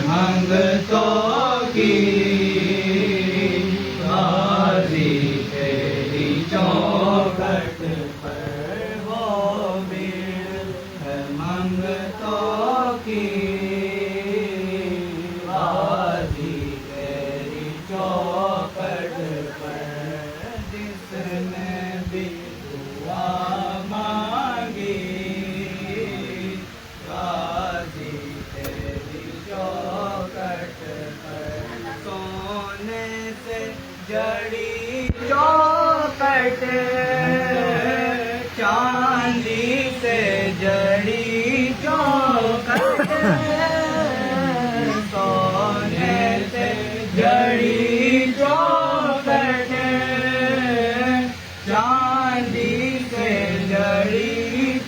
منگتوں کی غازی تیری چوکھٹ پر وہ بھیڑ ہے منگتوں کی غازی تیری چوکھٹ پر جس نے بھی دعا مانگی غازی تیری چوکھٹ پر سونے سے جڑی چوکھٹ چاندی سے جڑی چوکھٹ سونے سے جڑی چوکھٹ چاندی سے جڑی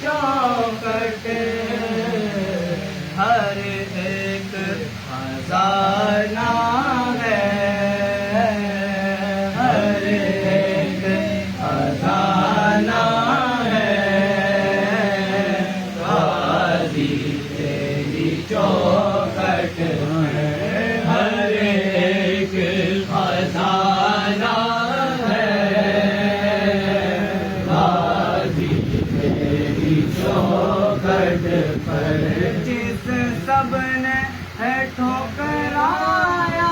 چوکھٹ ہر ایک خزانہ ہے ہر ایک خزانہ ہے غازی تیری چوکھٹ ہے ہر ایک خزانہ ہے غازی تیری چوکھٹ پر جس سب نے ہے ٹھکرایا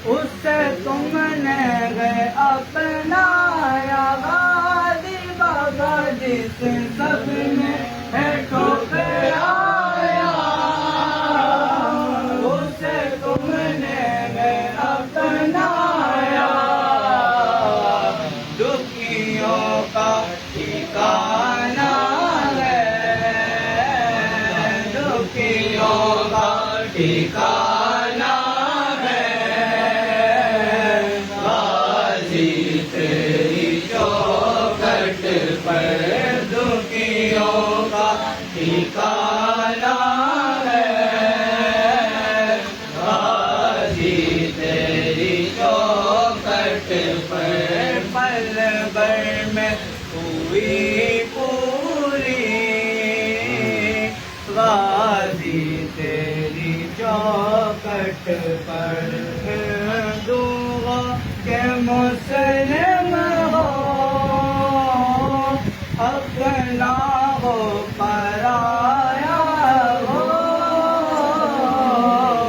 اس سے تم نے گئے اپنایا غازی بابا جس سب نے ہے ٹھکرایا اس سے تم نے گئے اپنایا دکھیوں کا ٹھکانہ ٹھکانہ ہے غازی تیری چوکھٹ پر دکھیوں کا ٹھکانہ ہے غازی تیری چوکھٹ پر پل بھر میں ہوئی پوری غازی تیری چوکھٹ پر ہندوؤں کے مسلم ہو اپنا ہو پرایا ہو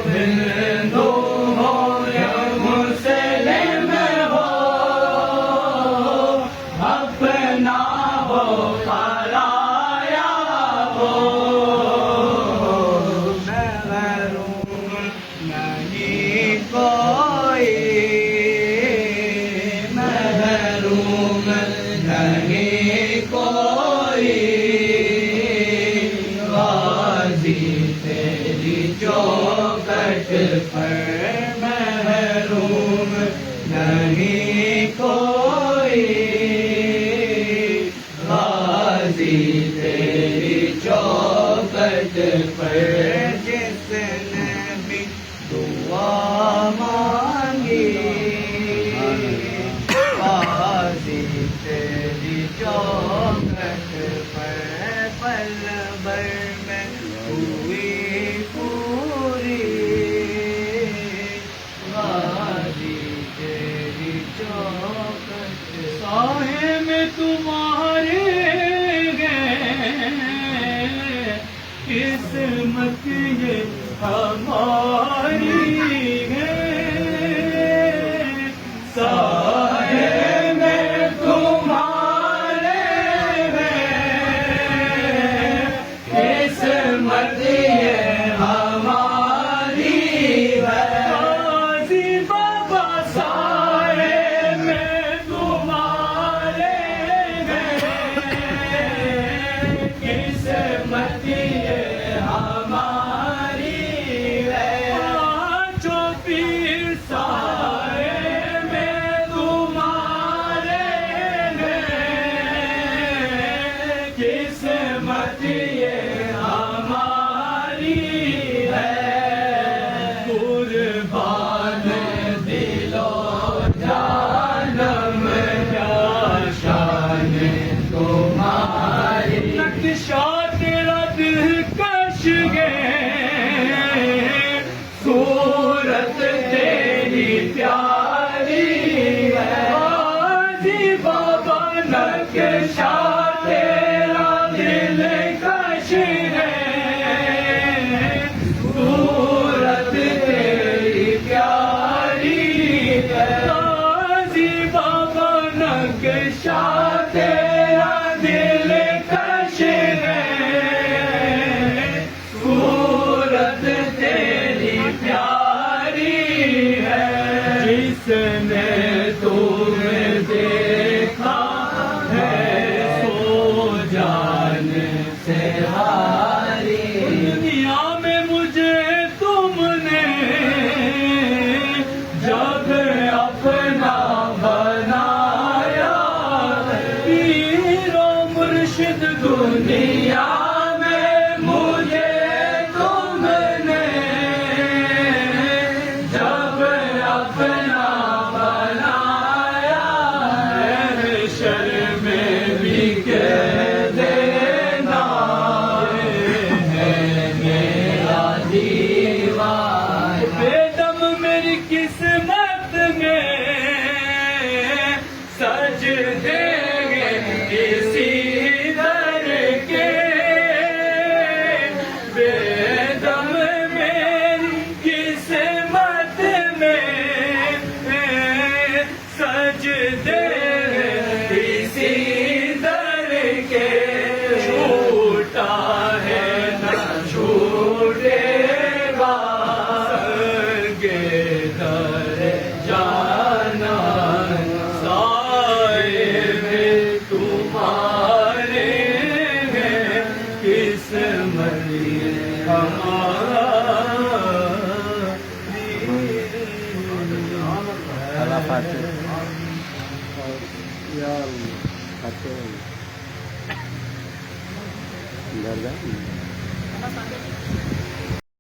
ہندو ہو یا مسلم ہو اپنا ہو پرایا ہو کوئی محروم نہیں کوئی غازی تیری چوکھٹ پر محروم نہیں کوئی غازی تیری چوکھٹ پر جس نے بھی دعا مانگی غازی تیری چوکھٹ پر پل بھر میں ہوئی پوری غازی تیری چوکھٹ سائے میں تمہارے گئے قسمت یہ ہماری ہے سائے میں تمہارے ہیں قسمت یہ ہماری ہے غازی بابا سائے میں تمہارے ہیں قسمت یہ ہماری ہے نقشہ تیرا دل کش ہے، صورت تیری پیاری ہے، جس نے تمہیں دیکھا ہے سو جان سے ہاری۔ دنیا میں مجھے تم نے جب اپنا بنایا، پیر و مرشد دنیا میں مجھے تم نے جب اپنا بنایا، شر میں بھی کہہ دینا ہے میرا دیوان، بے دم میری قسمت میں سج دیں گے اسی در کے، بے دم میری قسمت میں سج دیں گے اسی در کے، چھوٹا ہے نہ چھوٹے گا سنگے در جانا، سائے میں تمہارے ہیں قسمت ہماری۔ درد